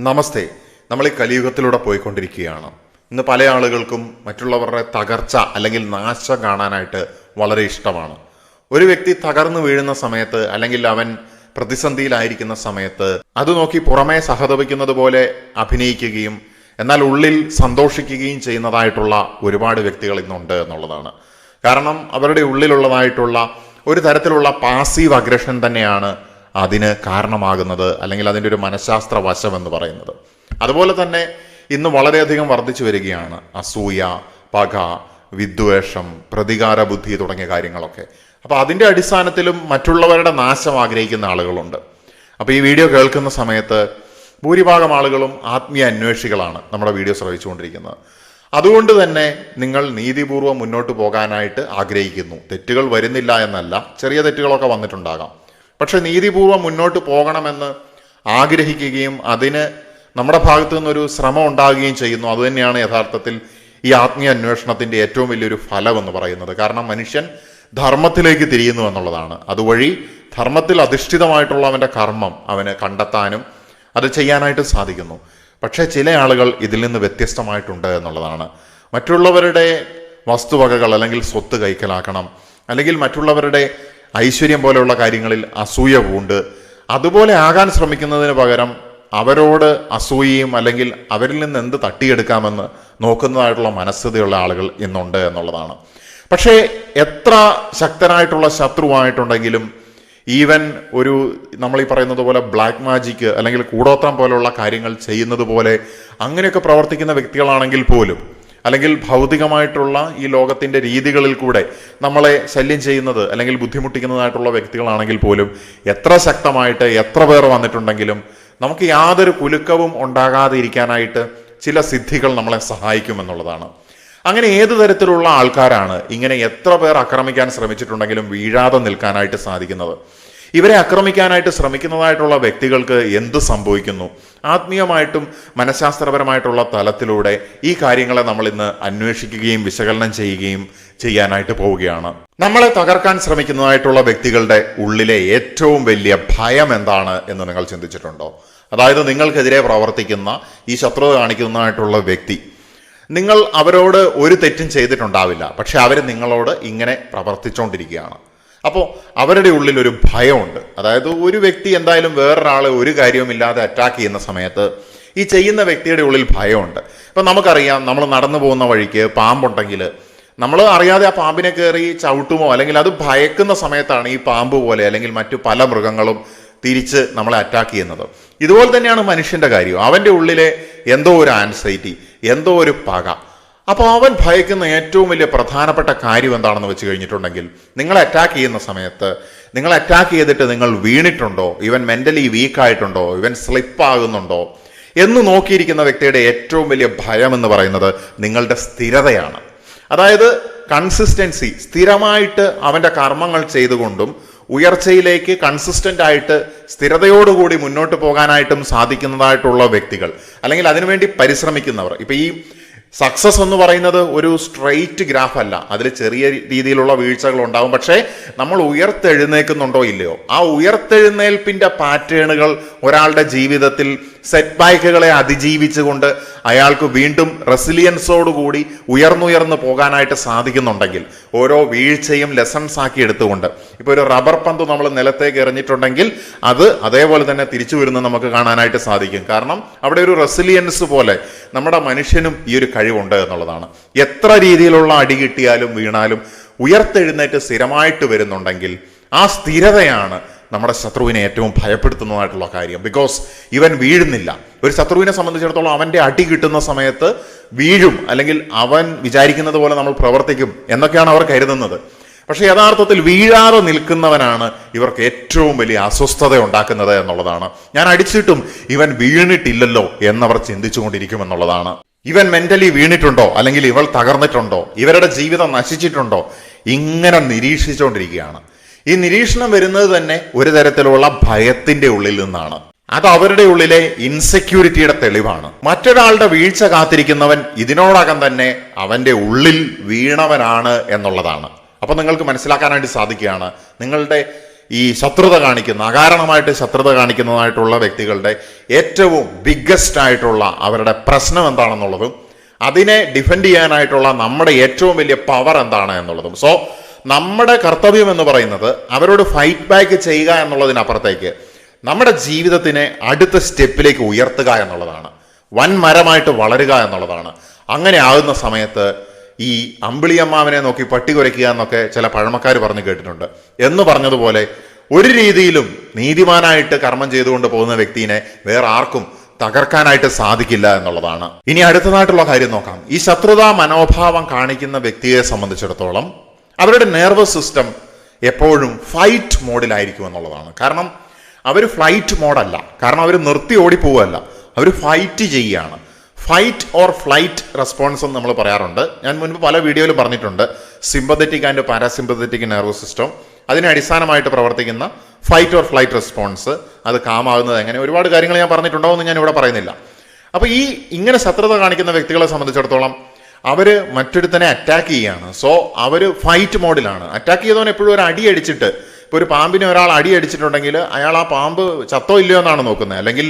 നമസ്തേ. നമ്മൾ ഈ കലിയുഗത്തിലൂടെ പോയിക്കൊണ്ടിരിക്കുകയാണ്. ഇന്ന് പല ആളുകൾക്കും മറ്റുള്ളവരുടെ തകർച്ച അല്ലെങ്കിൽ നാശം കാണാനായിട്ട് വളരെ ഇഷ്ടമാണ്. ഒരു വ്യക്തി തകർന്നു വീഴുന്ന സമയത്ത് അല്ലെങ്കിൽ അവൻ പ്രതിസന്ധിയിലായിരിക്കുന്ന സമയത്ത് അത് നോക്കി പുറമേ സഹതപിക്കുന്നത് പോലെ അഭിനയിക്കുകയും എന്നാൽ ഉള്ളിൽ സന്തോഷിക്കുകയും ചെയ്യുന്നതായിട്ടുള്ള ഒരുപാട് വ്യക്തികൾ ഇന്നുണ്ട് എന്നുള്ളതാണ്. കാരണം അവരുടെ ഉള്ളിലുള്ളതായിട്ടുള്ള ഒരു തരത്തിലുള്ള പാസീവ് അഗ്രഷൻ തന്നെയാണ് അതിന് കാരണമാകുന്നത്, അല്ലെങ്കിൽ അതിൻ്റെ ഒരു മനഃശാസ്ത്ര വശം എന്ന് പറയുന്നത്. അതുപോലെ തന്നെ ഇന്ന് വളരെയധികം വർദ്ധിച്ചു വരികയാണ് അസൂയ, പക, വിദ്വേഷം, പ്രതികാര ബുദ്ധി തുടങ്ങിയ കാര്യങ്ങളൊക്കെ. അപ്പോൾ അതിൻ്റെ അടിസ്ഥാനത്തിലും മറ്റുള്ളവരുടെ നാശം ആഗ്രഹിക്കുന്ന ആളുകളുണ്ട്. അപ്പോൾ ഈ വീഡിയോ കേൾക്കുന്ന സമയത്ത് ഭൂരിഭാഗം ആളുകളും ആത്മീയ അന്വേഷികളാണ് നമ്മുടെ വീഡിയോ ശ്രവിച്ചുകൊണ്ടിരിക്കുന്നത്. അതുകൊണ്ട് തന്നെ നിങ്ങൾ നീതിപൂർവ്വം മുന്നോട്ട് പോകാനായിട്ട് ആഗ്രഹിക്കുന്നു. തെറ്റുകൾ വരുന്നില്ല എന്നല്ല, ചെറിയ തെറ്റുകളൊക്കെ വന്നിട്ടുണ്ടാകാം. പക്ഷെ നീതിപൂർവ്വം മുന്നോട്ട് പോകണമെന്ന് ആഗ്രഹിക്കുകയും അതിന് നമ്മുടെ ഭാഗത്തു നിന്നൊരു ശ്രമം ഉണ്ടാകുകയും ചെയ്യുന്നു. അതുതന്നെയാണ് യഥാർത്ഥത്തിൽ ഈ ആത്മീയ അന്വേഷണത്തിൻ്റെ ഏറ്റവും വലിയൊരു ഫലം എന്ന് പറയുന്നത്. കാരണം മനുഷ്യൻ ധർമ്മത്തിലേക്ക് തിരിയുന്നു എന്നുള്ളതാണ്. അതുവഴി ധർമ്മത്തിൽ അധിഷ്ഠിതമായിട്ടുള്ള അവൻ്റെ കർമ്മം അവന് കണ്ടെത്താനും അത് ചെയ്യാനായിട്ട് സാധിക്കുന്നു. പക്ഷേ ചില ആളുകൾ ഇതിൽ നിന്ന് വ്യത്യസ്തമായിട്ടുണ്ട് എന്നുള്ളതാണ്. മറ്റുള്ളവരുടെ വസ്തുവകകൾ അല്ലെങ്കിൽ സ്വത്ത് കൈക്കലാക്കണം, അല്ലെങ്കിൽ മറ്റുള്ളവരുടെ ഐശ്വര്യം പോലെയുള്ള കാര്യങ്ങളിൽ അസൂയ പൂണ്ട് അതുപോലെ ആകാൻ ശ്രമിക്കുന്നതിന് പകരം അവരോട് അസൂയയും അല്ലെങ്കിൽ അവരിൽ നിന്ന് എന്ത് തട്ടിയെടുക്കാമെന്ന് നോക്കുന്നതായിട്ടുള്ള മനസ്ഥിതിയുള്ള ആളുകൾ ഇന്നുണ്ട് എന്നുള്ളതാണ്. പക്ഷേ എത്ര ശക്തനായിട്ടുള്ള ശത്രുവായിട്ടുണ്ടെങ്കിലും ഈവൻ ഒരു നമ്മൾ ഈ പറയുന്നത് പോലെ ബ്ലാക്ക് മാജിക്ക് അല്ലെങ്കിൽ കൂടോത്രം പോലുള്ള കാര്യങ്ങൾ ചെയ്യുന്നത് പോലെ അങ്ങനെയൊക്കെ പ്രവർത്തിക്കുന്ന വ്യക്തികളാണെങ്കിൽ പോലും, അല്ലെങ്കിൽ ഭൗതികമായിട്ടുള്ള ഈ ലോകത്തിൻ്റെ രീതികളിൽ കൂടെ നമ്മളെ ശല്യം ചെയ്യുന്നത് അല്ലെങ്കിൽ ബുദ്ധിമുട്ടിക്കുന്നതായിട്ടുള്ള വ്യക്തികളാണെങ്കിൽ പോലും എത്ര ശക്തമായിട്ട് എത്ര പേർ വന്നിട്ടുണ്ടെങ്കിലും നമുക്ക് യാതൊരു കുലുക്കവും ഉണ്ടാകാതെ ഇരിക്കാനായിട്ട് ചില സിദ്ധികൾ നമ്മളെ സഹായിക്കുമെന്നുള്ളതാണ്. അങ്ങനെ ഏത് തരത്തിലുള്ള ആൾക്കാരാണ് ഇങ്ങനെ എത്ര പേർ ആക്രമിക്കാൻ ശ്രമിച്ചിട്ടുണ്ടെങ്കിലും വീഴാതെ നിൽക്കാനായിട്ട് സാധിക്കുന്നത്? ഇവരെ ആക്രമിക്കാനായിട്ട് ശ്രമിക്കുന്നതായിട്ടുള്ള വ്യക്തികൾക്ക് എന്ത് സംഭവിക്കുന്നു? ആത്മീയമായിട്ടും മനഃശാസ്ത്രപരമായിട്ടുള്ള തലത്തിലൂടെ ഈ കാര്യങ്ങളെ നമ്മൾ ഇന്ന് അന്വേഷിക്കുകയും വിശകലനം ചെയ്യുകയും ചെയ്യാനായിട്ട് പോവുകയാണ്. നമ്മളെ തകർക്കാൻ ശ്രമിക്കുന്നതായിട്ടുള്ള വ്യക്തികളുടെ ഉള്ളിലെ ഏറ്റവും വലിയ ഭയം എന്താണ് എന്ന് നിങ്ങൾ ചിന്തിച്ചിട്ടുണ്ടോ? അതായത് നിങ്ങൾക്കെതിരെ പ്രവർത്തിക്കുന്ന ഈ ശത്രുത കാണിക്കുന്നതായിട്ടുള്ള വ്യക്തി, നിങ്ങൾ അവരോട് ഒരു തെറ്റും ചെയ്തിട്ടുണ്ടാവില്ല, പക്ഷെ അവർ നിങ്ങളോട് ഇങ്ങനെ പ്രവർത്തിച്ചുകൊണ്ടിരിക്കുകയാണ്. അപ്പോൾ അവരുടെ ഉള്ളിൽ ഒരു ഭയമുണ്ട്. അതായത് ഒരു വ്യക്തി എന്തായാലും വേറൊരാളെ ഒരു കാര്യവുമില്ലാതെ അറ്റാക്ക് ചെയ്യുന്ന സമയത്ത് ഈ ചെയ്യുന്ന വ്യക്തിയുടെ ഉള്ളിൽ ഭയമുണ്ട്. ഇപ്പം നമുക്കറിയാം, നമ്മൾ നടന്നു പോകുന്ന വഴിക്ക് പാമ്പുണ്ടെങ്കിൽ നമ്മൾ അറിയാതെ ആ പാമ്പിനെ കയറി ചവിട്ടുമോ, അല്ലെങ്കിൽ അത് ഭയക്കുന്ന സമയത്താണ് ഈ പാമ്പ് പോലെ അല്ലെങ്കിൽ മറ്റു പല മൃഗങ്ങളും തിരിച്ച് നമ്മളെ അറ്റാക്ക് ചെയ്യുന്നത്. ഇതുപോലെ തന്നെയാണ് മനുഷ്യന്റെ കാര്യം. അവൻ്റെ ഉള്ളിലെ എന്തോ ഒരു ആൻസൈറ്റി, എന്തോ ഒരു പക. അപ്പോൾ അവൻ ഭയക്കുന്ന ഏറ്റവും വലിയ പ്രധാനപ്പെട്ട കാര്യം എന്താണെന്ന് വെച്ച് കഴിഞ്ഞിട്ടുണ്ടെങ്കിൽ, നിങ്ങളെ അറ്റാക്ക് ചെയ്യുന്ന സമയത്ത് നിങ്ങൾ അറ്റാക്ക് ചെയ്തിട്ട് നിങ്ങൾ വീണിട്ടുണ്ടോ, ഇവൻ മെന്റലി വീക്കായിട്ടുണ്ടോ, ഇവൻ സ്ലിപ്പാകുന്നുണ്ടോ എന്ന് നോക്കിയിരിക്കുന്ന വ്യക്തിയുടെ ഏറ്റവും വലിയ ഭയം എന്ന് പറയുന്നത് നിങ്ങളുടെ സ്ഥിരതയാണ്. അതായത് കൺസിസ്റ്റൻസി, സ്ഥിരമായിട്ട് അവൻ്റെ കർമ്മങ്ങൾ ചെയ്തുകൊണ്ടും ഉയർച്ചയിലേക്ക് കൺസിസ്റ്റന്റ് ആയിട്ട് സ്ഥിരതയോടുകൂടി മുന്നോട്ട് പോകാനായിട്ടും സാധിക്കുന്നതായിട്ടുള്ള വ്യക്തികൾ, അല്ലെങ്കിൽ അതിനുവേണ്ടി പരിശ്രമിക്കുന്നവർ. ഇപ്പൊ ഈ സക്സസ് എന്ന് പറയുന്നത് ഒരു സ്ട്രെയിറ്റ് ഗ്രാഫ് അല്ല, അതിൽ ചെറിയ രീതിയിലുള്ള വീഴ്ചകൾ ഉണ്ടാവും. പക്ഷേ നമ്മൾ ഉയർത്തെഴുന്നേൽക്കുന്നുണ്ടോ ഇല്ലയോ, ആ ഉയർത്തെഴുന്നേൽപ്പിന്റെ പാറ്റേണുകൾ ഒരാളുടെ ജീവിതത്തിൽ സെറ്റ് ബാക്കുകളെ അതിജീവിച്ചുകൊണ്ട് അയാൾക്ക് വീണ്ടും റെസിലിയൻസോടുകൂടി ഉയർന്നുയർന്ന് പോകാനായിട്ട് സാധിക്കുന്നുണ്ടെങ്കിൽ, ഓരോ വീഴ്ചയും ലെസൺസ് ആക്കി എടുത്തുകൊണ്ട്, ഇപ്പോൾ ഒരു റബ്ബർ പന്ത് നമ്മൾ നിലത്തേക്ക് എറിഞ്ഞിട്ടുണ്ടെങ്കിൽ അത് അതേപോലെ തന്നെ തിരിച്ചു വരുന്നത് നമുക്ക് കാണാനായിട്ട് സാധിക്കും. കാരണം അവിടെ ഒരു റെസിലിയൻസ് പോലെ നമ്മുടെ മനുഷ്യനും ഈ ഒരു കഴിവുണ്ട് എന്നുള്ളതാണ്. എത്ര രീതിയിലുള്ള അടി കിട്ടിയാലും വീണാലും ഉയർത്തെഴുന്നേറ്റ് സ്ഥിരമായിട്ട് വരുന്നുണ്ടെങ്കിൽ ആ സ്ഥിരതയാണ് നമ്മുടെ ശത്രുവിനെ ഏറ്റവും ഭയപ്പെടുത്തുന്നതായിട്ടുള്ള കാര്യം. ബിക്കോസ് ഇവൻ വീഴുന്നില്ല. ഒരു ശത്രുവിനെ സംബന്ധിച്ചിടത്തോളം അവൻ്റെ അടി കിട്ടുന്ന സമയത്ത് വീഴും, അല്ലെങ്കിൽ അവൻ വിചാരിക്കുന്നത് പോലെ നമ്മൾ പ്രവർത്തിക്കും എന്നൊക്കെയാണ് അവർ കരുതുന്നത്. പക്ഷെ യഥാർത്ഥത്തിൽ വീഴാതെ നിൽക്കുന്നവനാണ് ഇവർക്ക് ഏറ്റവും വലിയ അസ്വസ്ഥത ഉണ്ടാക്കുന്നത് എന്നുള്ളതാണ്. ഞാൻ അടിച്ചിട്ടും ഇവൻ വീണിട്ടില്ലല്ലോ എന്നവർ ചിന്തിച്ചുകൊണ്ടിരിക്കുമെന്നുള്ളതാണ്. ഇവൻ മെന്റലി വീണിട്ടുണ്ടോ, അല്ലെങ്കിൽ ഇവൾ തകർന്നിട്ടുണ്ടോ, ഇവരുടെ ജീവിതം നശിച്ചിട്ടുണ്ടോ, ഇങ്ങനെ നിരീക്ഷിച്ചുകൊണ്ടിരിക്കുകയാണ്. ഈ നിരീക്ഷണം വരുന്നത് തന്നെ ഒരു തരത്തിലുള്ള ഭയത്തിന്റെ ഉള്ളിൽ നിന്നാണ്. അത് അവരുടെ ഉള്ളിലെ ഇൻസെക്യൂരിറ്റിയുടെ തെളിവാണ്. മറ്റൊരാളുടെ വീഴ്ച കാത്തിരിക്കുന്നവൻ ഇതിനോടകം തന്നെ അവന്റെ ഉള്ളിൽ വീണവനാണ് എന്നുള്ളതാണ്. അപ്പൊ നിങ്ങൾക്ക് മനസ്സിലാക്കാനായിട്ട് സാധിക്കുകയാണ്, നിങ്ങളുടെ ഈ ശത്രുത കാണിക്കുന്ന, അകാരണമായിട്ട് ശത്രുത കാണിക്കുന്നതായിട്ടുള്ള വ്യക്തികളുടെ ഏറ്റവും ബിഗ്ഗസ്റ്റ് ആയിട്ടുള്ള അവരുടെ പ്രശ്നം എന്താണെന്നുള്ളതും അതിനെ ഡിഫെൻഡ് ചെയ്യാനായിട്ടുള്ള നമ്മുടെ ഏറ്റവും വലിയ പവർ എന്താണ് എന്നുള്ളതും. സോ നമ്മുടെ കർത്തവ്യം എന്ന് പറയുന്നത് അവരോട് ഫൈറ്റ് ബാക്ക് ചെയ്യുക എന്നുള്ളതിനപ്പുറത്തേക്ക് നമ്മുടെ ജീവിതത്തിനെ അടുത്ത സ്റ്റെപ്പിലേക്ക് ഉയർത്തുക എന്നുള്ളതാണ്, വൻ മരമായിട്ട് വളരുക എന്നുള്ളതാണ്. അങ്ങനെ ആകുന്ന സമയത്ത് ഈ അമ്പിളിയമ്മാവനെ നോക്കി പട്ടി കുരയ്ക്കുക എന്നൊക്കെ ചില പഴമക്കാർ പറഞ്ഞു കേട്ടിട്ടുണ്ട്. എന്ന് പറഞ്ഞതുപോലെ ഒരു രീതിയിലും നീതിമാനായിട്ട് കർമ്മം ചെയ്തുകൊണ്ട് പോകുന്ന വ്യക്തിനെ വേറെ ആർക്കും തകർക്കാനായിട്ട് സാധിക്കില്ല എന്നുള്ളതാണ്. ഇനി അടുത്തതായിട്ടുള്ള കാര്യം നോക്കാം. ഈ ശത്രുതാ മനോഭാവം കാണിക്കുന്ന വ്യക്തിയെ സംബന്ധിച്ചിടത്തോളം അവരുടെ നെർവസ് സിസ്റ്റം എപ്പോഴും ഫൈറ്റ് മോഡിലായിരിക്കും എന്നുള്ളതാണ്. കാരണം അവർ ഫ്ലൈറ്റ് മോഡല്ല, കാരണം അവർ നിർത്തി ഓടിപ്പോവല്ല, അവർ ഫൈറ്റ് ചെയ്യുകയാണ്. ഫൈറ്റ് ഓർ ഫ്ലൈറ്റ് റെസ്പോൺസ് എന്ന് നമ്മൾ പറയാറുണ്ട്. ഞാൻ മുൻപ് പല വീഡിയോയിലും പറഞ്ഞിട്ടുണ്ട്, sympathetic and parasympathetic nervous system, അതിനെ അടിസ്ഥാനമായിട്ട് പ്രവർത്തിക്കുന്ന ഫൈറ്റ് ഓർ ഫ്ലൈറ്റ് റെസ്പോൺസ്, അത് കാമാകുന്നത് എങ്ങനെ, ഒരുപാട് കാര്യങ്ങൾ ഞാൻ പറഞ്ഞിട്ടുണ്ടോ എന്ന് ഞാൻ ഇവിടെ പറയുന്നില്ല. അപ്പോൾ ഈ ഇങ്ങനെ ശത്രുത കാണിക്കുന്ന വ്യക്തികളെ സംബന്ധിച്ചിടത്തോളം അവർ മറ്റൊരുത്തനെ അറ്റാക്ക് ചെയ്യുകയാണ്. സോ അവർ ഫൈറ്റ് മോഡിലാണ്. അറ്റാക്ക് ചെയ്തവൻ എപ്പോഴും ഒരു അടി അടിച്ചിട്ട്, ഇപ്പോൾ ഒരു പാമ്പിനെ ഒരാൾ അടി അടിച്ചിട്ടുണ്ടെങ്കിൽ അയാൾ ആ പാമ്പ് ചത്തോ ഇല്ലയോ എന്നാണ് നോക്കുന്നത്. അല്ലെങ്കിൽ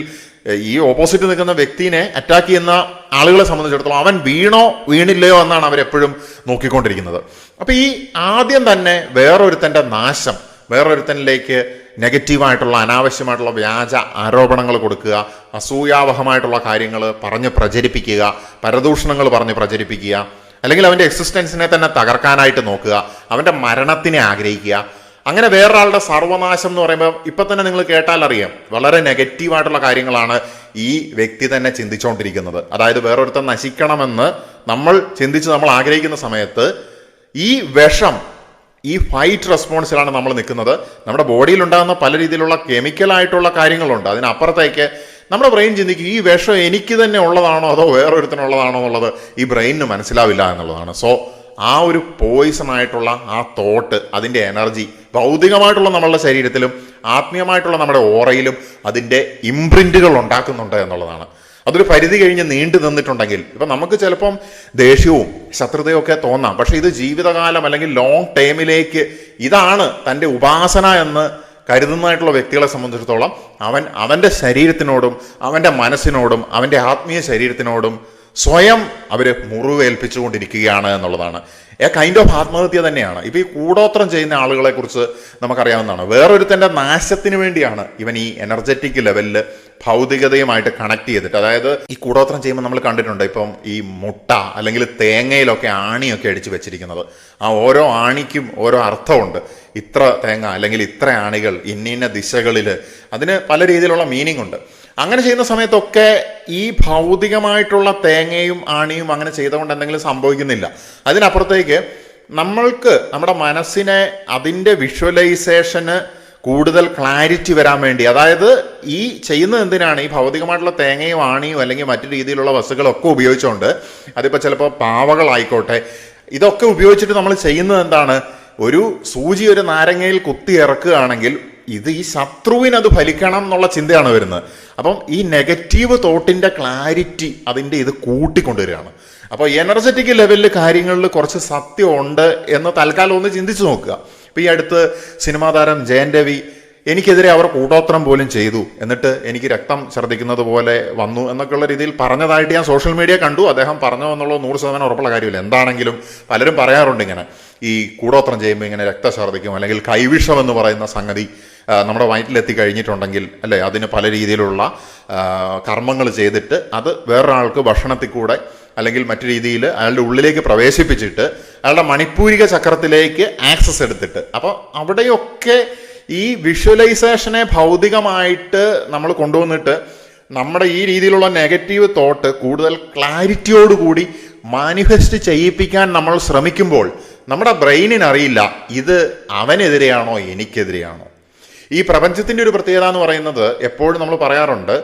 ഈ ഓപ്പോസിറ്റ് നിൽക്കുന്ന വ്യക്തിനെ അറ്റാക്ക് ചെയ്യുന്ന ആളുകളെ സംബന്ധിച്ചിടത്തോളം അവൻ വീണോ വീണില്ലയോ എന്നാണ് അവരെപ്പോഴും നോക്കിക്കൊണ്ടിരിക്കുന്നത്. അപ്പം ഈ ആദ്യം തന്നെ വേറൊരുത്തൻ്റെ നാശം, വേറൊരുത്തനിലേക്ക് നെഗറ്റീവായിട്ടുള്ള അനാവശ്യമായിട്ടുള്ള വ്യാജ ആരോപണങ്ങൾ കൊടുക്കുക, അസൂയാവഹമായിട്ടുള്ള കാര്യങ്ങൾ പറഞ്ഞ് പ്രചരിപ്പിക്കുക, പരദൂഷണങ്ങൾ പറഞ്ഞ് പ്രചരിപ്പിക്കുക, അല്ലെങ്കിൽ അവൻ്റെ എക്സിസ്റ്റൻസിനെ തന്നെ തകർക്കാനായിട്ട് നോക്കുക, അവൻ്റെ മരണത്തിനെ ആഗ്രഹിക്കുക. അങ്ങനെ വേറൊരാളുടെ സർവനാശം എന്ന് പറയുമ്പോൾ ഇപ്പം തന്നെ നിങ്ങൾ കേട്ടാൽ അറിയാം, വളരെ നെഗറ്റീവായിട്ടുള്ള കാര്യങ്ങളാണ് ഈ വ്യക്തി തന്നെ ചിന്തിച്ചുകൊണ്ടിരിക്കുന്നത്. അതായത് വേറൊരുത്തൻ നശിക്കണമെന്ന് നമ്മൾ ചിന്തിച്ച് നമ്മൾ ആഗ്രഹിക്കുന്ന സമയത്ത് ഈ വിഷം, ഈ ഫൈറ്റ് റെസ്പോൺസിലാണ് നമ്മൾ നിൽക്കുന്നത്. നമ്മുടെ ബോഡിയിൽ ഉണ്ടാകുന്ന പല രീതിയിലുള്ള കെമിക്കലായിട്ടുള്ള കാര്യങ്ങളുണ്ട്. അതിനപ്പുറത്തേക്ക് നമ്മുടെ ബ്രെയിൻ ചിന്തിക്കും, ഈ വിഷം എനിക്ക് തന്നെ ഉള്ളതാണോ അതോ വേറൊരുത്തനുള്ളതാണോ എന്നുള്ളത് ഈ ബ്രെയിനിന് മനസ്സിലാവില്ല എന്നുള്ളതാണ്. സോ ആ ഒരു പോയിസൺ ആയിട്ടുള്ള ആ തോട്ട്, അതിൻ്റെ എനർജി ഭൗതികമായിട്ടുള്ള നമ്മളുടെ ശരീരത്തിലും ആത്മീയമായിട്ടുള്ള നമ്മുടെ ഓറയിലും അതിൻ്റെ ഇംപ്രിൻറ്റുകൾ ഉണ്ടാക്കുന്നുണ്ട് എന്നുള്ളതാണ്. അതൊരു പരിധി കഴിഞ്ഞ് നീണ്ടു നിന്നിട്ടുണ്ടെങ്കിൽ ഇപ്പം നമുക്ക് ചിലപ്പം ദേഷ്യവും ശത്രുതയും ഒക്കെ തോന്നാം. പക്ഷെ ഇത് ജീവിതകാലം അല്ലെങ്കിൽ ലോങ് ടൈമിലേക്ക് ഇതാണ് തൻ്റെ ഉപാസന എന്ന് കരുതുന്നതായിട്ടുള്ള വ്യക്തികളെ സംബന്ധിച്ചിടത്തോളം അവൻ്റെ ശരീരത്തിനോടും അവൻ്റെ മനസ്സിനോടും അവൻ്റെ ആത്മീയ ശരീരത്തിനോടും സ്വയം അവർ മുറിവേൽപ്പിച്ചുകൊണ്ടിരിക്കുകയാണ് എന്നുള്ളതാണ്. കൈൻഡ് ഓഫ് ആത്മഹത്യ തന്നെയാണ്. ഇപ്പം ഈ കൂടോത്രം ചെയ്യുന്ന ആളുകളെ കുറിച്ച് നമുക്കറിയാവുന്നതാണ്. വേറൊരുത്തൻ്റെ നാശത്തിന് വേണ്ടിയാണ് ഇവൻ ഈ എനർജറ്റിക് ലെവലിൽ ഭൗതികതയുമായിട്ട് കണക്ട് ചെയ്തിട്ട്, അതായത് ഈ കൂടോത്രം ചെയ്യുമ്പോൾ നമ്മൾ കണ്ടിട്ടുണ്ട്, ഇപ്പം ഈ മുട്ട അല്ലെങ്കിൽ തേങ്ങയിലൊക്കെ ആണിയൊക്കെ അടിച്ച് വെച്ചിരിക്കുന്നത്. ആ ഓരോ ആണിക്കും ഓരോ അർത്ഥമുണ്ട്. ഇത്ര തേങ്ങ അല്ലെങ്കിൽ ഇത്ര ആണികൾ ഇന്ന ദിശകളിൽ, അതിന് പല രീതിയിലുള്ള മീനിങ് ഉണ്ട്. അങ്ങനെ ചെയ്യുന്ന സമയത്തൊക്കെ ഈ ഭൗതികമായിട്ടുള്ള തേങ്ങയും ആണിയും അങ്ങനെ ചെയ്തുകൊണ്ട് എന്തെങ്കിലും സംഭവിക്കുന്നില്ല. അതിനപ്പുറത്തേക്ക് നമ്മൾക്ക് നമ്മുടെ മനസ്സിനെ അതിൻ്റെ വിഷ്വലൈസേഷന് കൂടുതൽ ക്ലാരിറ്റി വരാൻ വേണ്ടി, അതായത് ഈ ചെയ്യുന്നത് എന്തിനാണ്, ഈ ഭൗതികമായിട്ടുള്ള തേങ്ങയും ആണിയും അല്ലെങ്കിൽ മറ്റു രീതിയിലുള്ള വസ്തുക്കളൊക്കെ ഉപയോഗിച്ചുകൊണ്ട്, അതിപ്പോൾ ചിലപ്പോൾ പാവകളായിക്കോട്ടെ, ഇതൊക്കെ ഉപയോഗിച്ചിട്ട് നമ്മൾ ചെയ്യുന്നത് എന്താണ്, ഒരു സൂചി ഒരു നാരങ്ങയിൽ കുത്തി ഇറക്കുകയാണെങ്കിൽ ഇത് ഈ ശത്രുവിനത് ഫലിക്കണം എന്നുള്ള ചിന്തയാണ് വരുന്നത്. അപ്പം ഈ നെഗറ്റീവ് തോട്ടിൻ്റെ ക്ലാരിറ്റി അതിൻ്റെ ഇത് കൂട്ടിക്കൊണ്ടുവരികയാണ്. അപ്പോൾ എനർജറ്റിക് ലെവലിൽ കാര്യങ്ങളിൽ കുറച്ച് സത്യമുണ്ട് എന്ന് തൽക്കാലം ഒന്ന് ചിന്തിച്ചു നോക്കുക. ഇപ്പോൾ ഈ അടുത്ത് സിനിമാ താരം ജയൻ രവി എനിക്കെതിരെ അവർ കൂടോത്രം പോലും ചെയ്തു, എന്നിട്ട് എനിക്ക് രക്തം ഛർദ്ദിക്കുന്നത് പോലെ വന്നു എന്നൊക്കെയുള്ള രീതിയിൽ പറഞ്ഞതായിട്ട് ഞാൻ സോഷ്യൽ മീഡിയ കണ്ടു. അദ്ദേഹം പറഞ്ഞു എന്നുള്ളത് 100% ഉറപ്പുള്ള കാര്യമില്ല. എന്താണെങ്കിലും പലരും പറയാറുണ്ട് ഇങ്ങനെ ഈ കൂടോത്രം ചെയ്യുമ്പോൾ ഇങ്ങനെ രക്തഛർദ്ദിക്കും, അല്ലെങ്കിൽ കൈവിഷം എന്ന് പറയുന്ന സംഗതി നമ്മുടെ വയറ്റിലെത്തി കഴിഞ്ഞിട്ടുണ്ടെങ്കിൽ അല്ലേ, അതിന് പല രീതിയിലുള്ള കർമ്മങ്ങൾ ചെയ്തിട്ട് അത് വേറൊരാൾക്ക് ഭക്ഷണത്തിൽ കൂടെ അല്ലെങ്കിൽ മറ്റു രീതിയിൽ അയാളുടെ ഉള്ളിലേക്ക് പ്രവേശിപ്പിച്ചിട്ട് അയാളുടെ മണിപ്പൂരിക ചക്രത്തിലേക്ക് ആക്സസ് എടുത്തിട്ട്, അപ്പോൾ അവിടെയൊക്കെ ഈ വിഷ്വലൈസേഷനെ ഭൗതികമായിട്ട് നമ്മൾ കൊണ്ടുവന്നിട്ട് നമ്മുടെ ഈ രീതിയിലുള്ള നെഗറ്റീവ് തോട്ട് കൂടുതൽ ക്ലാരിറ്റിയോടുകൂടി മാനിഫെസ്റ്റ് ചെയ്യിപ്പിക്കാൻ നമ്മൾ ശ്രമിക്കുമ്പോൾ നമ്മുടെ ബ്രെയിനിനറിയില്ല ഇത് അവനെതിരെയാണോ എനിക്കെതിരെയാണോ. ഈ പ്രപഞ്ചത്തിൻ്റെ ഒരു പ്രത്യേകത എന്ന് പറയുന്നത്, എപ്പോഴും നമ്മൾ പറയാറുണ്ട്,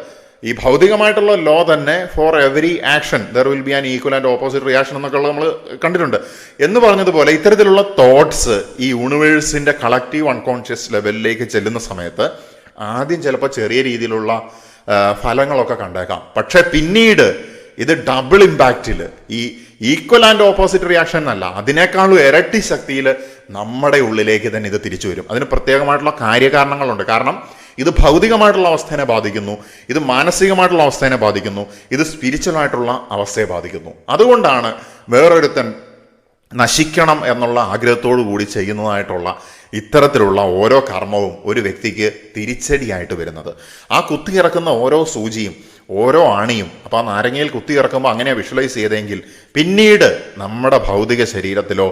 ഈ ഭൗതികമായിട്ടുള്ള ലോ തന്നെ for every action there will be an equal and opposite reaction എന്നൊക്കെ ഉള്ളത് നമ്മൾ കണ്ടിട്ടുണ്ട്. എന്ന് പറഞ്ഞതുപോലെ ഇത്തരത്തിലുള്ള തോട്ട്സ് ഈ യൂണിവേഴ്സിൻ്റെ കളക്റ്റീവ് അൺകോൺഷ്യസ് ലെവലിലേക്ക് ചെല്ലുന്ന സമയത്ത് ആദ്യം ചിലപ്പോൾ ചെറിയ രീതിയിലുള്ള ഫലങ്ങളൊക്കെ കണ്ടേക്കാം. പക്ഷെ പിന്നീട് ഇത് ഡബിൾ ഇമ്പാക്റ്റിൽ ഈ ഈക്വൽ ആൻഡ് ഓപ്പോസിറ്റ് റിയാക്ഷൻ എന്നല്ല, അതിനേക്കാളും ഇരട്ടി ശക്തിയിൽ നമ്മുടെ ഉള്ളിലേക്ക് തന്നെ ഇത് തിരിച്ചു വരും. അതിന് പ്രത്യേകമായിട്ടുള്ള കാര്യകാരണങ്ങളുണ്ട്. കാരണം ഇത് ഭൗതികമായിട്ടുള്ള അവസ്ഥയെ ബാധിക്കുന്നു, ഇത് മാനസികമായിട്ടുള്ള അവസ്ഥയെ ബാധിക്കുന്നു, ഇത് സ്പിരിച്വലായിട്ടുള്ള അവസ്ഥയെ ബാധിക്കുന്നു. അതുകൊണ്ടാണ് വേറൊരുത്തൻ നശിക്കണം എന്നുള്ള ആഗ്രഹത്തോടു കൂടി ചെയ്യുന്നതായിട്ടുള്ള ഇത്തരത്തിലുള്ള ഓരോ കർമ്മവും ഒരു വ്യക്തിക്ക് തിരിച്ചടിയായിട്ട് വരുന്നത്. ആ കുത്തിയിറക്കുന്ന ഓരോ സൂചിയും ഓരോ ആണിയും, അപ്പോൾ ആ നാരങ്ങയിൽ കുത്തിയിറക്കുമ്പോൾ അങ്ങനെ വിഷ്വലൈസ് ചെയ്തെങ്കിൽ പിന്നീട് നമ്മുടെ ഭൗതിക ശരീരത്തിലോ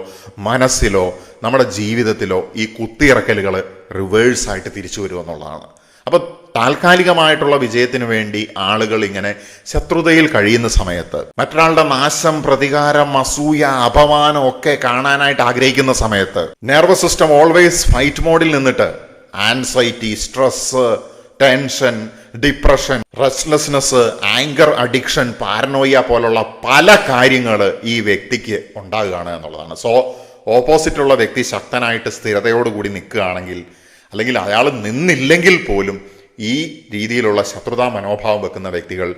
മനസ്സിലോ നമ്മുടെ ജീവിതത്തിലോ ഈ കുത്തിയിറക്കലുകൾ റിവേഴ്സായിട്ട് തിരിച്ചു വരുമെന്നുള്ളതാണ്. അപ്പോൾ താൽക്കാലികമായിട്ടുള്ള വിജയത്തിന് വേണ്ടി ആളുകൾ ഇങ്ങനെ ശത്രുതയിൽ കഴിയുന്ന സമയത്ത്, മറ്റൊരാളുടെ നാശം, പ്രതികാരം, അസൂയ, അപമാനം ഒക്കെ കാണാനായിട്ട് ആഗ്രഹിക്കുന്ന സമയത്ത് നെർവസ് സിസ്റ്റം ഓൾവേസ് ഫൈറ്റ് മോഡിൽ നിന്നിട്ട് anxiety, stress, tension, depression, restlessness, anchor addiction, paranoia പോലുള്ള പല കാര്യങ്ങൾ ഈ വ്യക്തിക്ക് ഉണ്ടാകുകയാണ് എന്നുള്ളതാണ്. സോ ഓപ്പോസിറ്റുള്ള വ്യക്തി ശക്തനായിട്ട് സ്ഥിരതയോടുകൂടി നിൽക്കുകയാണെങ്കിൽ, അല്ലെങ്കിൽ അയാൾ നിന്നില്ലെങ്കിൽ പോലും ഈ രീതിയിലുള്ള ശത്രുതാ മനോഭാവം വെക്കുന്ന വ്യക്തികൾ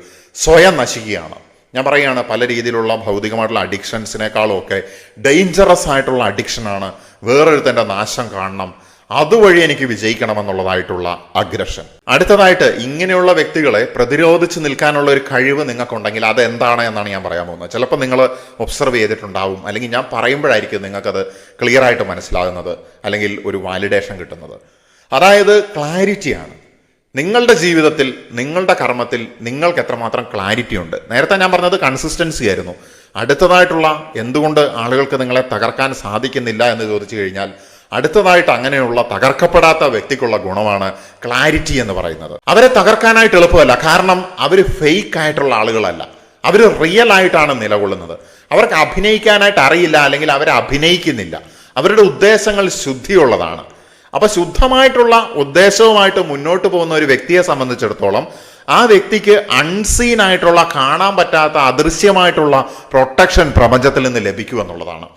സ്വയം നശിക്കുകയാണ്. ഞാൻ പറയുകയാണ്, പല രീതിയിലുള്ള ഭൗതികമായിട്ടുള്ള അഡിക്ഷൻസിനേക്കാളും ഒക്കെ ഡേഞ്ചറസ് ആയിട്ടുള്ള അഡിക്ഷനാണ് വേറൊരുത്തൻ്റെ നാശം കാണണം, അതുവഴി എനിക്ക് വിജയിക്കണമെന്നുള്ളതായിട്ടുള്ള അഗ്രഷൻ. അടുത്തതായിട്ട്, ഇങ്ങനെയുള്ള വ്യക്തികളെ പ്രതിരോധിച്ച് നിൽക്കാനുള്ള ഒരു കഴിവ് നിങ്ങൾക്കുണ്ടെങ്കിൽ അത് എന്താണ് എന്നാണ് ഞാൻ പറയാൻ പോകുന്നത്. ചിലപ്പോൾ നിങ്ങൾ ഒബ്സർവ് ചെയ്തിട്ടുണ്ടാവും, അല്ലെങ്കിൽ ഞാൻ പറയുമ്പോഴായിരിക്കും നിങ്ങൾക്കത് ക്ലിയർ ആയിട്ട് മനസ്സിലാകുന്നത്, അല്ലെങ്കിൽ ഒരു വാലിഡേഷൻ കിട്ടുന്നത്. അതായത് ക്ലാരിറ്റിയാണ്. നിങ്ങളുടെ ജീവിതത്തിൽ, നിങ്ങളുടെ കർമ്മത്തിൽ നിങ്ങൾക്ക് എത്രമാത്രം ക്ലാരിറ്റി ഉണ്ട്. നേരത്തെ ഞാൻ പറഞ്ഞത് കൺസിസ്റ്റൻസി ആയിരുന്നു. അടുത്തതായിട്ടുള്ള എന്തുകൊണ്ട് ആളുകൾക്ക് നിങ്ങളെ തകർക്കാൻ സാധിക്കുന്നില്ല എന്ന് ചോദിച്ചു കഴിഞ്ഞാൽ, അടുത്തതായിട്ട് അങ്ങനെയുള്ള തകർക്കപ്പെടാത്ത വ്യക്തിക്കുള്ള ഗുണമാണ് ക്ലാരിറ്റി എന്ന് പറയുന്നത്. അവരെ തകർക്കാനായിട്ട് എളുപ്പമല്ല, കാരണം അവർ ഫേക്ക് ആയിട്ടുള്ള ആളുകളല്ല, അവർ റിയൽ ആയിട്ടാണ് നിലകൊള്ളുന്നത്. അവർക്ക് അഭിനയിക്കാനായിട്ട് അറിയില്ല, അല്ലെങ്കിൽ അവരെ അഭിനയിക്കുന്നില്ല. അവരുടെ ഉദ്ദേശങ്ങൾ ശുദ്ധിയുള്ളതാണ്. അപ്പൊ ശുദ്ധമായിട്ടുള്ള ഉദ്ദേശവുമായിട്ട് മുന്നോട്ട് പോകുന്ന ഒരു വ്യക്തിയെ സംബന്ധിച്ചിടത്തോളം ആ വ്യക്തിക്ക് അൺസീൻ ആയിട്ടുള്ള, കാണാൻ പറ്റാത്ത, അദൃശ്യമായിട്ടുള്ള പ്രൊട്ടക്ഷൻ പ്രപഞ്ചത്തിൽ നിന്ന് ലഭിക്കുമെന്നുള്ളതാണ്.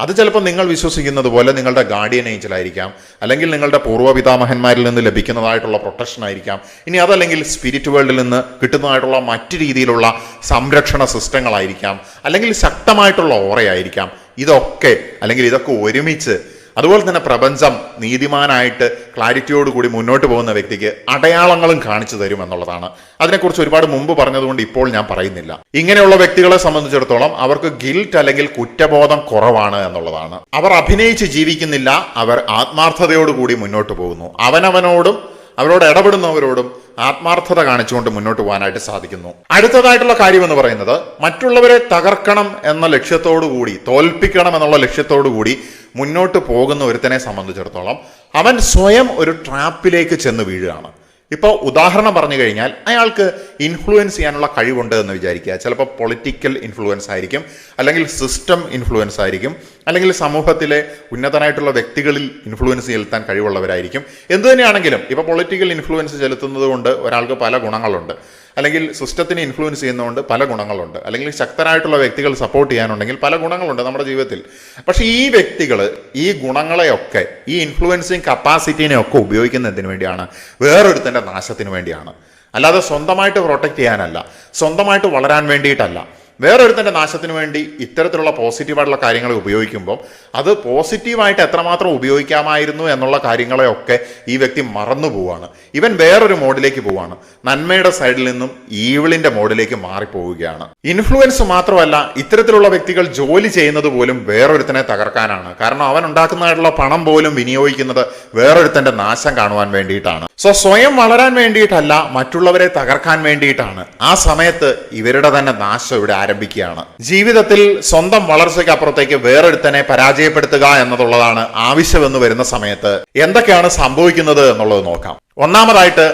അത് ചിലപ്പോൾ നിങ്ങൾ വിശ്വസിക്കുന്നത് പോലെ നിങ്ങളുടെ ഗാർഡിയൻ ഏഞ്ചൽ ആയിരിക്കാം, അല്ലെങ്കിൽ നിങ്ങളുടെ പൂർവ്വപിതാമഹന്മാരിൽ നിന്ന് ലഭിക്കുന്നതായിട്ടുള്ള പ്രൊട്ടക്ഷൻ ആയിരിക്കാം. ഇനി അതല്ലെങ്കിൽ സ്പിരിറ്റ് വേൾഡിൽ നിന്ന് കിട്ടുന്നതായിട്ടുള്ള മറ്റു രീതിയിലുള്ള സംരക്ഷണ സിസ്റ്റങ്ങളായിരിക്കാം, അല്ലെങ്കിൽ ശക്തമായിട്ടുള്ള ഓറയായിരിക്കാം. ഇതൊക്കെ, അല്ലെങ്കിൽ ഇതൊക്കെ ഒരുമിച്ച്, അതുപോലെ തന്നെ പ്രപഞ്ചം നീതിമാനായിട്ട് ക്ലാരിറ്റിയോടുകൂടി മുന്നോട്ട് പോകുന്ന വ്യക്തിക്ക് അടയാളങ്ങളും കാണിച്ചു തരും എന്നുള്ളതാണ്. അതിനെക്കുറിച്ച് ഒരുപാട് മുമ്പ് പറഞ്ഞതുകൊണ്ട് ഇപ്പോൾ ഞാൻ പറയുന്നില്ല. ഇങ്ങനെയുള്ള വ്യക്തികളെ സംബന്ധിച്ചിടത്തോളം അവർക്ക് ഗിൽറ്റ് അല്ലെങ്കിൽ കുറ്റബോധം കുറവാണ് എന്നുള്ളതാണ്. അവർ അഭിനയിച്ച് ജീവിക്കുന്നില്ല, അവർ ആത്മാർത്ഥതയോടുകൂടി മുന്നോട്ട് പോകുന്നു. അവനവനോടും അവരോട് ഇടപെടുന്നവരോടും ആത്മാർത്ഥത കാണിച്ചുകൊണ്ട് മുന്നോട്ട് പോകാനായിട്ട് സാധിക്കുന്നു. അടുത്തതായിട്ടുള്ള കാര്യം എന്ന് പറയുന്നത്, മറ്റുള്ളവരെ തകർക്കണം എന്ന ലക്ഷ്യത്തോടുകൂടി, തോൽപ്പിക്കണം എന്നുള്ള ലക്ഷ്യത്തോടുകൂടി മുന്നോട്ട് പോകുന്ന ഒരുത്തനെ സംബന്ധിച്ചിടത്തോളം അവൻ സ്വയം ഒരു ട്രാപ്പിലേക്ക് ചെന്ന് വീഴുകയാണ്. ഇപ്പോൾ ഉദാഹരണം പറഞ്ഞു കഴിഞ്ഞാൽ, അയാൾക്ക് ഇൻഫ്ലുവൻസ് ചെയ്യാനുള്ള കഴിവുണ്ട് എന്ന് വിചാരിക്കുക. ചിലപ്പോൾ പൊളിറ്റിക്കൽ ഇൻഫ്ലുവൻസ് ആയിരിക്കും, അല്ലെങ്കിൽ സിസ്റ്റം ഇൻഫ്ലുവൻസ് ആയിരിക്കും, അല്ലെങ്കിൽ സമൂഹത്തിലെ ഉന്നതനായിട്ടുള്ള വ്യക്തികളിൽ ഇൻഫ്ലുവൻസ് ചെലുത്താൻ കഴിവുള്ളവരായിരിക്കും. എന്തു തന്നെയാണെങ്കിലും ഇപ്പോൾ പൊളിറ്റിക്കൽ ഇൻഫ്ലുവൻസ് ചെലുത്തുന്നത് കൊണ്ട് ഒരാൾക്ക് പല ഗുണങ്ങളുണ്ട്, അല്ലെങ്കിൽ സിസ്റ്റത്തിനെ ഇൻഫ്ലുവൻസ് ചെയ്യുന്നതുകൊണ്ട് പല ഗുണങ്ങളുണ്ട്, അല്ലെങ്കിൽ ശക്തരായിട്ടുള്ള വ്യക്തികൾ സപ്പോർട്ട് ചെയ്യാനുണ്ടെങ്കിൽ പല ഗുണങ്ങളുണ്ട് നമ്മുടെ ജീവിതത്തിൽ. പക്ഷേ ഈ വ്യക്തികൾ ഈ ഗുണങ്ങളെയൊക്കെ, ഈ ഇൻഫ്ലുവൻസിങ് കപ്പാസിറ്റീനെ ഒക്കെ ഉപയോഗിക്കുന്നതിന് വേണ്ടിയാണ്, വേറൊരുത്തൻ്റെ നാശത്തിന് വേണ്ടിയാണ്. അല്ലാതെ സ്വന്തമായിട്ട് പ്രൊട്ടക്റ്റ് ചെയ്യാനല്ല, സ്വന്തമായിട്ട് വളരാൻ വേണ്ടിയിട്ടല്ല. വേറൊരുത്തൻ്റെ നാശത്തിന് വേണ്ടി ഇത്തരത്തിലുള്ള പോസിറ്റീവായിട്ടുള്ള കാര്യങ്ങളെ ഉപയോഗിക്കുമ്പോൾ അത് പോസിറ്റീവായിട്ട് എത്രമാത്രം ഉപയോഗിക്കാമായിരുന്നു എന്നുള്ള കാര്യങ്ങളെയൊക്കെ ഈ വ്യക്തി മറന്നു പോവുകയാണ്. ഇവൻ വേറൊരു മോഡിലേക്ക് പോവുകയാണ്, നന്മയുടെ സൈഡിൽ നിന്നും ഈവിളിന്റെ മോഡിലേക്ക് മാറിപ്പോവുകയാണ്. ഇൻഫ്ലുവൻസ് മാത്രമല്ല, ഇത്തരത്തിലുള്ള വ്യക്തികൾ ജോലി ചെയ്യുന്നത് പോലും വേറൊരുത്തനെ തകർക്കാനാണ്. കാരണം അവൻ ഉണ്ടാക്കുന്നതായിട്ടുള്ള പണം പോലും വിനിയോഗിക്കുന്നത് വേറൊരുത്തന്റെ നാശം കാണുവാൻ വേണ്ടിയിട്ടാണ്. സോ സ്വയം വളരാൻ വേണ്ടിയിട്ടല്ല, മറ്റുള്ളവരെ തകർക്കാൻ വേണ്ടിയിട്ടാണ്. ആ സമയത്ത് ഇവരുടെ തന്നെ നാശം ഇവിടെ ആരംഭിക്കുകയാണ്. ജീവിതത്തിൽ സ്വന്തം വളർച്ചയ്ക്ക് അപ്പുറത്തേക്ക് വേറൊരുത്തനെ പരാജയപ്പെടുത്തുക എന്നതുള്ളതാണ് ആവശ്യമെന്ന് വരുന്ന സമയത്ത് എന്തൊക്കെയാണ് സംഭവിക്കുന്നത് എന്നുള്ളത് നോക്കാം. ഒന്നാമതായിട്ട്,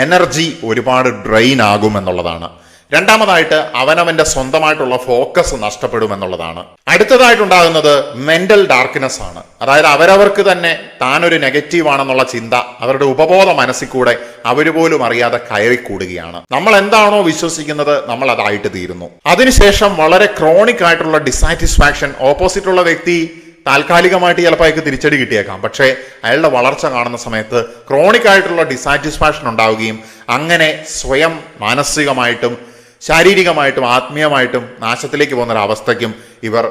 എനർജി ഒരുപാട് ഡ്രെയിൻ ആകും എന്നുള്ളതാണ്. രണ്ടാമതായിട്ട്, അവനവന്റെ സ്വന്തമായിട്ടുള്ള ഫോക്കസ് നഷ്ടപ്പെടുമെന്നുള്ളതാണ്. അടുത്തതായിട്ടുണ്ടാകുന്നത് മെന്റൽ ഡാർക്ക്നെസ് ആണ്. അതായത് അവരവർക്ക് തന്നെ താനൊരു നെഗറ്റീവ് ആണെന്നുള്ള ചിന്ത അവരുടെ ഉപബോധ മനസ്സിൽ കൂടെ അവർ പോലും അറിയാതെ കയറിക്കൂടുകയാണ്. നമ്മൾ എന്താണോ വിശ്വസിക്കുന്നത് നമ്മൾ അതായിട്ട് തീരുന്നു. അതിനുശേഷം വളരെ ക്രോണിക് ആയിട്ടുള്ള ഡിസാറ്റിസ്ഫാക്ഷൻ, ഓപ്പോസിറ്റുള്ള വ്യക്തി താൽക്കാലികമായിട്ട് ചിലപ്പോൾ അയാൾക്ക് തിരിച്ചടി കിട്ടിയേക്കാം, പക്ഷേ അയാളുടെ വളർച്ച കാണുന്ന സമയത്ത് ക്രോണിക് ആയിട്ടുള്ള ഡിസാറ്റിസ്ഫാക്ഷൻ ഉണ്ടാവുകയും അങ്ങനെ സ്വയം മാനസികമായിട്ടും ശാരീരികമായിട്ടും ആത്മീയമായിട്ടും നാശത്തിലേക്ക് പോകുന്ന ഒരു അവസ്ഥയ്ക്കും ഇവർ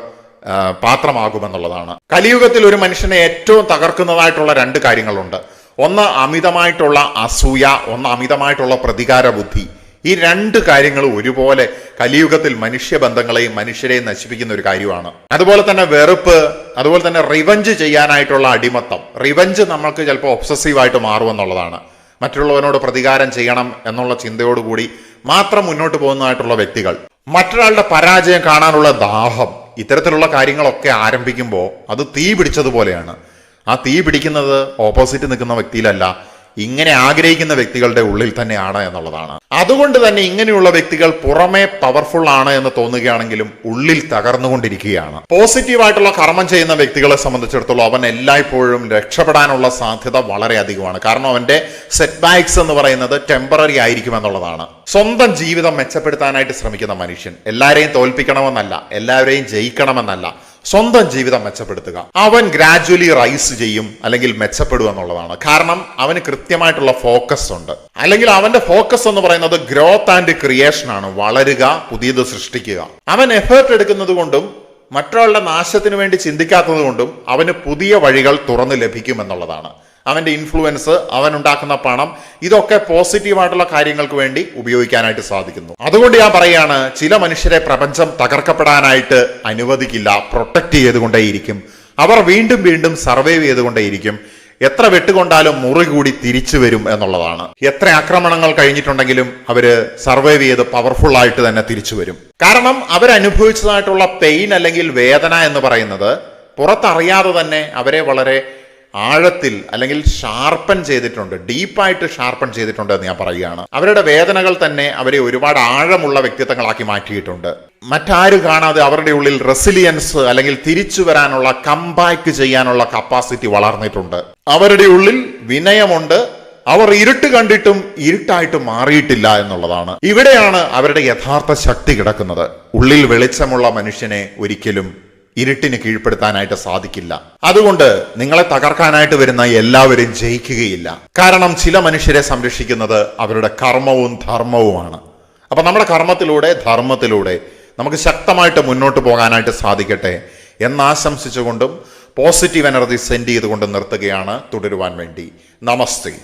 പാത്രമാകുമെന്നുള്ളതാണ്. കലിയുഗത്തിൽ ഒരു മനുഷ്യനെ ഏറ്റവും തകർക്കുന്നതായിട്ടുള്ള രണ്ട് കാര്യങ്ങളുണ്ട്. ഒന്ന് അമിതമായിട്ടുള്ള അസൂയ, ഒന്ന് അമിതമായിട്ടുള്ള പ്രതികാര ബുദ്ധി. ഈ രണ്ട് കാര്യങ്ങളും ഒരുപോലെ കലിയുഗത്തിൽ മനുഷ്യബന്ധങ്ങളെയും മനുഷ്യരെയും നശിപ്പിക്കുന്ന ഒരു കാര്യമാണ്. അതുപോലെ തന്നെ വെറുപ്പ്, അതുപോലെ തന്നെ റിവഞ്ച് ചെയ്യാനായിട്ടുള്ള അടിമത്തം. റിവഞ്ച് നമ്മൾക്ക് ചിലപ്പോൾ ഒബ്സസീവായിട്ട് മാറുമെന്നുള്ളതാണ്. മറ്റുള്ളവനോട് പ്രതികാരം ചെയ്യണം എന്നുള്ള ചിന്തയോടുകൂടി മാത്രം മുന്നോട്ട് പോകുന്നതായിട്ടുള്ള വ്യക്തികൾ, മറ്റൊരാളുടെ പരാജയം കാണാനുള്ള ദാഹം, ഇത്തരത്തിലുള്ള കാര്യങ്ങളൊക്കെ ആരംഭിക്കുമ്പോൾ അത് തീ പിടിച്ചതുപോലെയാണ്. ആ തീ പിടിക്കുന്നത് ഓപ്പോസിറ്റ് നിൽക്കുന്ന വ്യക്തിയിലല്ല, ഇങ്ങനെ ആഗ്രഹിക്കുന്ന വ്യക്തികളുടെ ഉള്ളിൽ തന്നെയാണ് എന്നുള്ളതാണ്. അതുകൊണ്ട് തന്നെ ഇങ്ങനെയുള്ള വ്യക്തികൾ പുറമെ പവർഫുൾ ആണ് എന്ന് തോന്നുകയാണെങ്കിലും ഉള്ളിൽ തകർന്നുകൊണ്ടിരിക്കുകയാണ്. പോസിറ്റീവായിട്ടുള്ള കർമ്മം ചെയ്യുന്ന വ്യക്തികളെ സംബന്ധിച്ചിടത്തോളം അവൻ എല്ലായ്പ്പോഴും രക്ഷപ്പെടാനുള്ള സാധ്യത വളരെ അധികമാണ്. കാരണം അവന്റെ സെറ്റ് ബാക്സ് എന്ന് പറയുന്നത് ടെമ്പററി ആയിരിക്കും എന്നുള്ളതാണ്. സ്വന്തം ജീവിതം മെച്ചപ്പെടുത്താനായിട്ട് ശ്രമിക്കുന്ന മനുഷ്യൻ എല്ലാവരെയും തോൽപ്പിക്കണമെന്നല്ല, എല്ലാവരെയും ജയിക്കണമെന്നല്ല, സ്വന്തം ജീവിതം മെച്ചപ്പെടുത്തുക. അവൻ ഗ്രാജുവലി റൈസ് ചെയ്യും, അല്ലെങ്കിൽ മെച്ചപ്പെടുക എന്നുള്ളതാണ്. കാരണം അവന് കൃത്യമായിട്ടുള്ള ഫോക്കസ് ഉണ്ട്. അല്ലെങ്കിൽ അവന്റെ ഫോക്കസ് എന്ന് പറയുന്നത് ഗ്രോത്ത് ആൻഡ് ക്രിയേഷൻ ആണ്. വളരുക, പുതിയത് സൃഷ്ടിക്കുക. അവൻ എഫേർട്ട് എടുക്കുന്നത് കൊണ്ടും മറ്റൊരാളുടെ നാശത്തിന് വേണ്ടി ചിന്തിക്കാത്തത് കൊണ്ടും അവന് പുതിയ വഴികൾ തുറന്നു ലഭിക്കും എന്നുള്ളതാണ്. അവന്റെ ഇൻഫ്ലുവൻസ്, അവൻ ഉണ്ടാക്കുന്ന പണം, ഇതൊക്കെ പോസിറ്റീവായിട്ടുള്ള കാര്യങ്ങൾക്ക് വേണ്ടി ഉപയോഗിക്കാനായിട്ട് സാധിക്കുന്നു. അതുകൊണ്ട് ഞാൻ പറയാണ്, ചില മനുഷ്യരെ പ്രപഞ്ചം തകർക്കപ്പെടാനായിട്ട് അനുവദിക്കില്ല, പ്രൊട്ടക്ട് ചെയ്തുകൊണ്ടേയിരിക്കും. അവർ വീണ്ടും വീണ്ടും സർവൈവ് ചെയ്തുകൊണ്ടേയിരിക്കും. എത്ര വെട്ടുകൊണ്ടാലും മുറി കൂടി തിരിച്ചു വരും എന്നുള്ളതാണ്. എത്ര ആക്രമണങ്ങൾ കഴിഞ്ഞിട്ടുണ്ടെങ്കിലും അവര് സർവൈവ് ചെയ്ത് പവർഫുൾ ആയിട്ട് തന്നെ തിരിച്ചു വരും. കാരണം അവരനുഭവിച്ചതായിട്ടുള്ള പെയിൻ അല്ലെങ്കിൽ വേദന എന്ന് പറയുന്നത് പുറത്തറിയാതെ തന്നെ അവരെ വളരെ ആഴത്തിൽ അല്ലെങ്കിൽ ഷാർപ്പൻ ചെയ്തിട്ടുണ്ട്, ഡീപ്പായിട്ട് ഷാർപ്പൻ ചെയ്തിട്ടുണ്ട് എന്ന് ഞാൻ പറയുകയാണ്. അവരുടെ വേദനകൾ തന്നെ അവരെ ഒരുപാട് ആഴമുള്ള വ്യക്തിത്വങ്ങളാക്കി മാറ്റിയിട്ടുണ്ട്. മറ്റാരും കാണാതെ അവരുടെ ഉള്ളിൽ റെസിലിയൻസ് അല്ലെങ്കിൽ തിരിച്ചു വരാനുള്ള, കംബാക്ക് ചെയ്യാനുള്ള കപ്പാസിറ്റി വളർന്നിട്ടുണ്ട്. അവരുടെ ഉള്ളിൽ വിനയമുണ്ട്. അവർ ഇരുട്ട് കണ്ടിട്ടും ഇരുട്ടായിട്ട് മാറിയിട്ടില്ല എന്നുള്ളതാണ്. ഇവിടെയാണ് അവരുടെ യഥാർത്ഥ ശക്തി കിടക്കുന്നത്. ഉള്ളിൽ വെളിച്ചമുള്ള മനുഷ്യനെ ഒരിക്കലും ഇരുട്ടിന് കീഴ്പ്പെടുത്താനായിട്ട് സാധിക്കില്ല. അതുകൊണ്ട് നിങ്ങളെ തകർക്കാനായിട്ട് വരുന്ന എല്ലാവരും ജയിക്കുകയില്ല. കാരണം ചില മനുഷ്യരെ സംരക്ഷിക്കുന്നത് അവരുടെ കർമ്മവും ധർമ്മവുമാണ്. അപ്പൊ നമ്മുടെ കർമ്മത്തിലൂടെ, ധർമ്മത്തിലൂടെ നമുക്ക് ശക്തമായിട്ട് മുന്നോട്ട് പോകാനായിട്ട് സാധിക്കട്ടെ എന്നാശംസിച്ചുകൊണ്ടും പോസിറ്റീവ് എനർജി സെൻഡ് ചെയ്തുകൊണ്ടും നിർത്തുകയാണ് തുടരുവാൻ വേണ്ടി. നമസ്തേ.